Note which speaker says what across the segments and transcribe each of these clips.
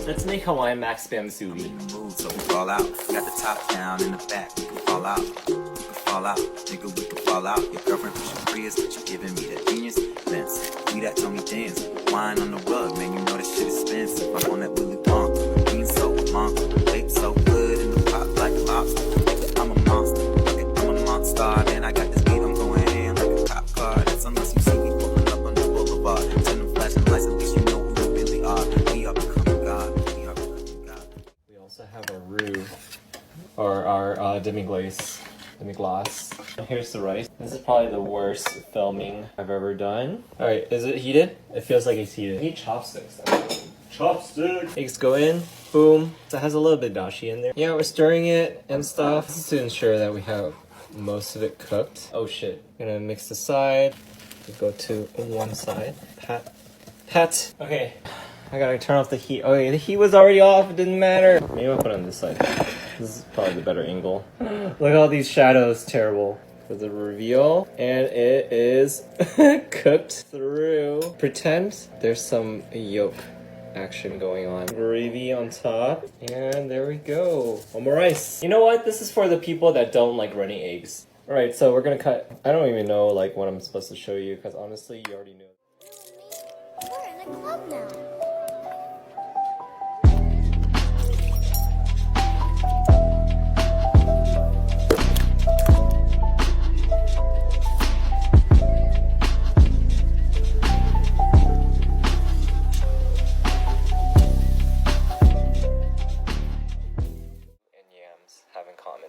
Speaker 1: Let's make Hawaiian max spam musubi.
Speaker 2: Move so we fall out. Got the top down in the back. We can fall out. We can fall out. Nigga, we can fall out. Your girlfriend pushing Prius, but you giving me that genius. Vince, we that Tony dance. Wine on the rug, man. You know that shit expensive. I'm on that Willy Wonka. Bean so monk. Bake so good in the pot like a lobster. I'm a monster. I'm a monster. Man, I got this beat. I'm going in like a cop car. That's unless you see me pulling up on the boulevard. Send them flashing lights. At least you know who we really are. We are becoming God. We are becoming God.
Speaker 1: We also have our roux, or our demi-glace. Here's the rice. This is probably the worst filming I've ever done. Alright, is it heated? It feels like it's heated. I need chopsticks. Chopsticks! Eggs go in. Boom. So it has a little bit of dashi in there. Yeah, we're stirring it and stuff. This is to ensure that we have most of it cooked. Oh shit. Gonna mix the side. We go to one side. Pat. Okay. I gotta turn off the heat. Oh yeah, the heat was already off. It didn't matter. Maybe I'll put it on this side. This is probably the better angle. Look at all these shadows. Terrible. For the reveal. And it is cooked through. Pretend there's some yolk action going on. Gravy on top. And there we go. Omurice. You know what? This is for the people that don't like runny eggs. Alright, so we're gonna cut. I don't even know like what I'm supposed to show you because honestly you already knew.
Speaker 3: We're in a club now.
Speaker 1: Have in common.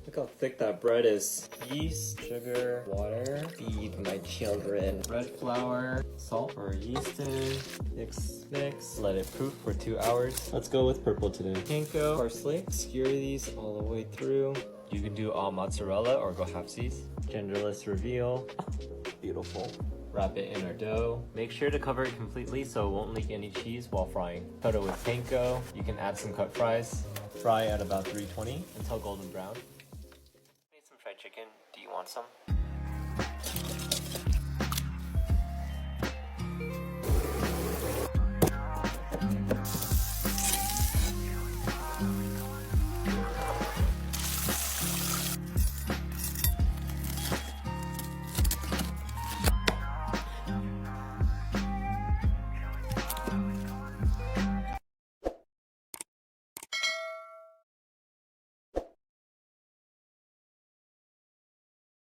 Speaker 1: Look how thick that bread is. Yeast, sugar, water. Feed my children. Bread flour, salt for yeasting. Mix. Let it proof for 2 hours. Let's go with purple today. Panko, parsley. Skewer these all the way through. You can do all mozzarella or go halfsies. Genderless reveal. Beautiful. Wrap it in our dough. Make sure to cover it completely so it won't leak any cheese while frying. Coat it with panko. You can add some cut fries. Fry at about 320 until golden brown. Made some fried chicken. Do you want some?